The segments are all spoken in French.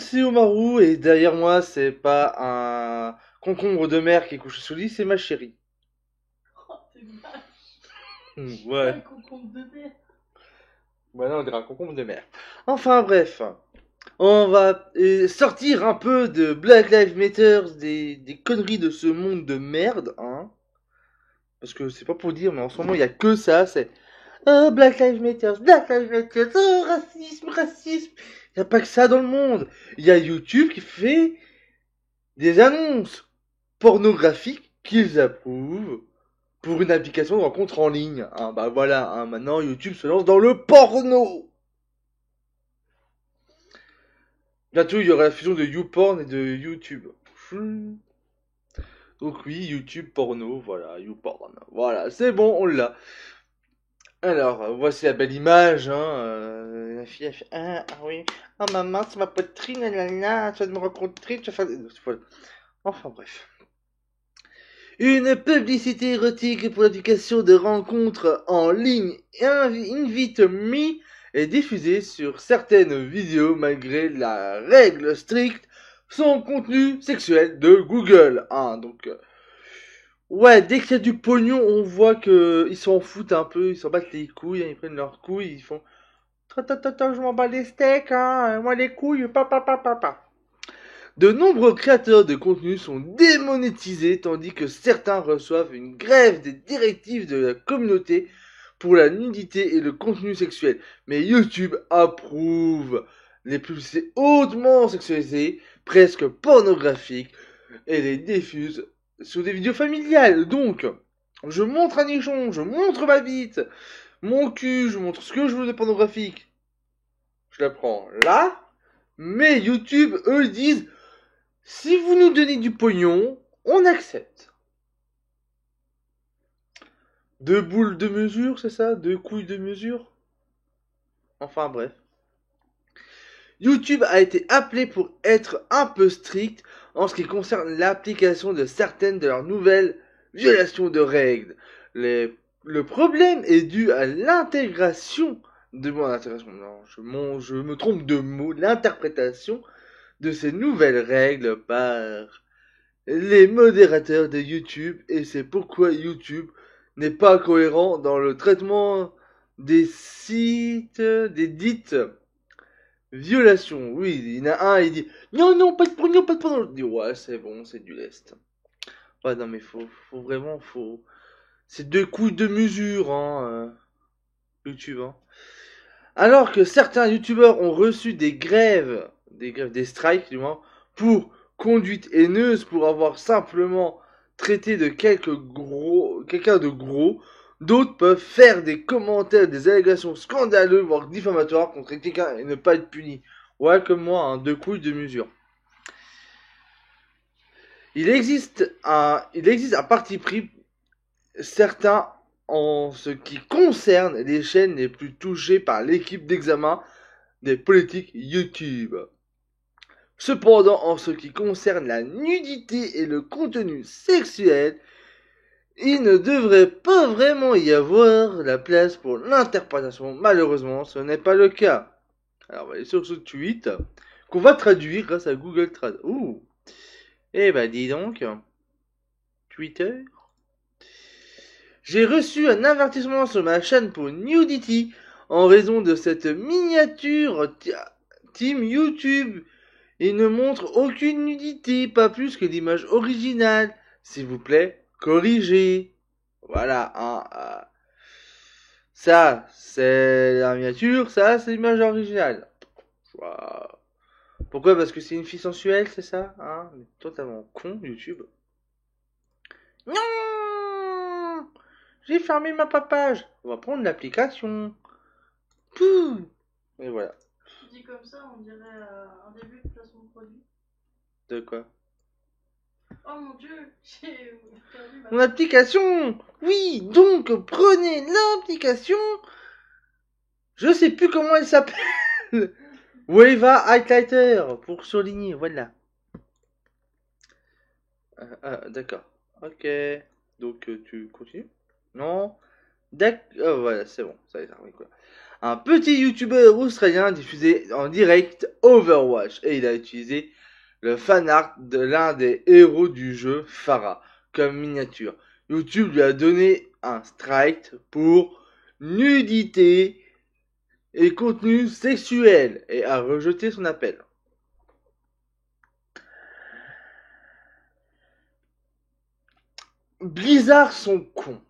monde, c'est Omaru et derrière moi, c'est pas un concombre de mer qui est couché sous le lit, c'est ma chérie. Oh, t'es vache. C'est pas un Ouais. concombre de mer. Bah non, on dirait un concombre de mer. Enfin bref, on va sortir un peu de Black Lives Matter, des conneries de ce monde de merde, hein. Parce que c'est pas pour dire, mais en ce moment, il y a que ça, c'est oh, Black Lives Matter, oh, racisme, racisme. Il y a pas que ça dans le monde. Il y a YouTube qui fait des annonces pornographiques qu'ils approuvent pour une application de rencontre en ligne. Hein, bah voilà, hein, maintenant YouTube se lance dans le porno. Bientôt il y aura la fusion de YouPorn et de YouTube. Donc oui, YouTube porno, voilà, YouPorn. Voilà, c'est bon, on l'a. Alors, voici la belle image, hein. La fille, elle fait ah oui, oh maman, c'est ma poitrine, là, tu vas me rencontrer, tu vas faire. Voilà. Enfin bref. Une publicité érotique pour l'application de rencontres en ligne Invite Me est diffusée sur certaines vidéos malgré la règle stricte sans contenu sexuel de Google. Hein, donc, ouais, dès qu'il y a du pognon, on voit que ils s'en foutent un peu, ils s'en battent les couilles, hein, ils prennent leurs couilles, ils font je m'en bats les steaks, hein, moi les couilles, papa, papa, papa. De nombreux créateurs de contenu sont démonétisés tandis que certains reçoivent une grève des directives de la communauté pour la nudité et le contenu sexuel. Mais YouTube approuve les publicités hautement sexualisées, presque pornographiques, et les diffuse sur des vidéos familiales. Donc, je montre un nichon, je montre ma bite, mon cul, je montre ce que je veux de pornographique. Je la prends là, mais YouTube, eux, disent si vous nous donnez du pognon, on accepte. Deux boules de mesure, c'est ça? Deux couilles de mesure? Enfin bref. YouTube a été appelé pour être un peu strict en ce qui concerne l'application de certaines de leurs nouvelles violations de règles. Le problème est dû à l'intégration de mon intégration. Non, je me trompe de mot. L'interprétation de ces nouvelles règles par les modérateurs de YouTube et c'est pourquoi YouTube n'est pas cohérent dans le traitement des sites, des dites violations. Oui, il y en a un, il dit non, non, pas de pognon, pas de pognon. Je dis ouais, c'est bon, c'est du lest. Ouais, non, mais faut vraiment, c'est deux couilles de mesure, hein, YouTube, hein. Alors que certains YouTubeurs ont reçu des strikes, du moins, pour conduite haineuse, pour avoir simplement traité de quelqu'un de gros, d'autres peuvent faire des commentaires, des allégations scandaleuses, voire diffamatoires contre quelqu'un et ne pas être punis. Ouais, comme moi, hein, deux couilles de mesure. Il existe un parti pris certain en ce qui concerne les chaînes les plus touchées par l'équipe d'examen des politiques YouTube. Cependant, en ce qui concerne la nudité et le contenu sexuel, il ne devrait pas vraiment y avoir la place pour l'interprétation. Malheureusement, ce n'est pas le cas. Alors, on va aller sur ce tweet qu'on va traduire grâce à Google Trad. Ouh. Eh ben, dis donc. Twitter. J'ai reçu un avertissement sur ma chaîne pour nudity en raison de cette miniature Team YouTube. Il ne montre aucune nudité, pas plus que l'image originale. S'il vous plaît, corrigez. Voilà, hein. Ça, c'est la miniature, ça, c'est l'image originale. Wow. Pourquoi? Parce que c'est une fille sensuelle, c'est ça? Hein? Mais totalement con, YouTube. Non! J'ai fermé ma papage. On va prendre l'application. Pouh. Et voilà. Dit comme ça, on dirait un début de placement de produit. De quoi? Oh mon dieu, j'ai perdu ma. Mon application! Oui, donc prenez l'application. Je sais plus comment elle s'appelle. Wava Highlighter pour souligner, voilà. D'accord. Ok. Donc tu continues? Non. D'accord, voilà, c'est bon, ça y est, ça arrive, quoi. Un petit youtubeur australien diffusé en direct Overwatch et il a utilisé le fanart de l'un des héros du jeu, Pharah, comme miniature. YouTube lui a donné un strike pour nudité et contenu sexuel et a rejeté son appel. Blizzard sont cons.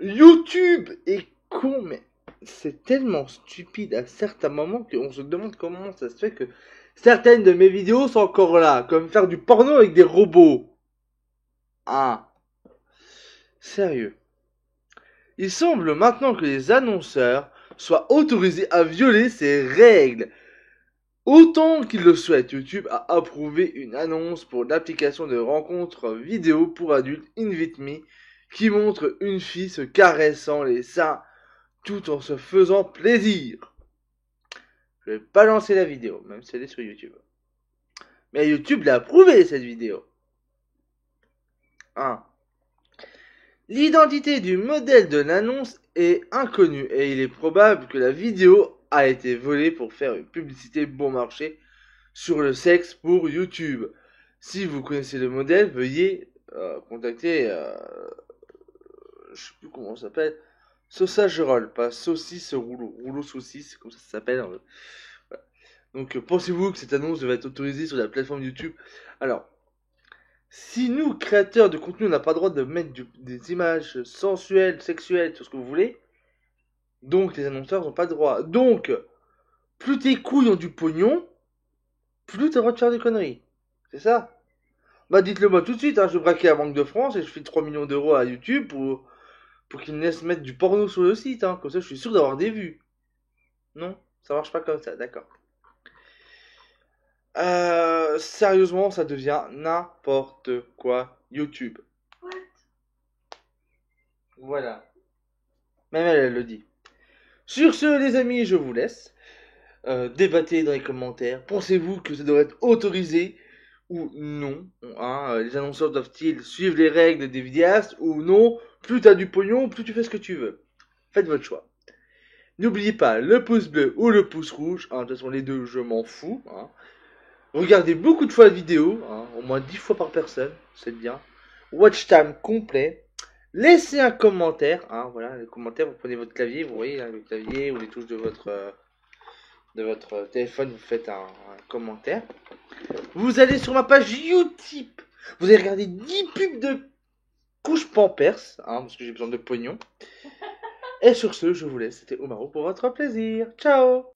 YouTube est con, mais c'est tellement stupide à certains moments qu'on se demande comment ça se fait que certaines de mes vidéos sont encore là, comme faire du porno avec des robots. Ah, sérieux. Il semble maintenant que les annonceurs soient autorisés à violer ces règles. Autant qu'ils le souhaitent, YouTube a approuvé une annonce pour l'application de rencontres vidéo pour adultes InviteMe qui montre une fille se caressant les seins tout en se faisant plaisir. Je vais pas lancer la vidéo, même si elle est sur YouTube. Mais YouTube l'a approuvé cette vidéo. 1. L'identité du modèle de l'annonce est inconnue et il est probable que la vidéo a été volée pour faire une publicité bon marché sur le sexe pour YouTube. Si vous connaissez le modèle, veuillez contacter, je sais plus comment ça s'appelle, Sausage Roll, pas saucisse rouleau, rouleau saucisse, comme ça s'appelle. Voilà. Donc pensez-vous que cette annonce devait être autorisée sur la plateforme YouTube? Alors, si nous, créateurs de contenu, on n'a pas le droit de mettre des images sensuelles, sexuelles, tout ce que vous voulez, donc les annonceurs n'ont pas le droit. Donc, plus tes couilles ont du pognon, plus t'as le droit de faire des conneries. C'est ça? Bah dites-le moi tout de suite, hein, je vais braquer la Banque de France et je file 3 millions d'euros à YouTube pour qu'ils me laissent mettre du porno sur le site, hein. Comme ça je suis sûr d'avoir des vues. Non? Ça marche pas comme ça, d'accord. Sérieusement, ça devient n'importe quoi YouTube. What? Voilà. Même elle le dit. Sur ce, les amis, je vous laisse. Débattez dans les commentaires. Pensez-vous que ça devrait être autorisé ou non, hein, les annonceurs doivent-ils suivre les règles des vidéastes ou non? Plus t'as du pognon, plus tu fais ce que tu veux. Faites votre choix. N'oubliez pas le pouce bleu ou le pouce rouge. Hein, de toute façon, les deux, je m'en fous. Hein. Regardez beaucoup de fois la vidéo, hein, au moins 10 fois par personne, c'est bien. Watch time complet. Laissez un commentaire. Hein, voilà, les commentaires, vous prenez votre clavier, vous voyez hein, le clavier ou les touches de votre téléphone, vous faites un commentaire. Vous allez sur ma page Utip. Vous allez regarder 10 pubs de couches Pampers, hein, parce que j'ai besoin de pognon. Et sur ce, je vous laisse. C'était Omaro pour votre plaisir. Ciao!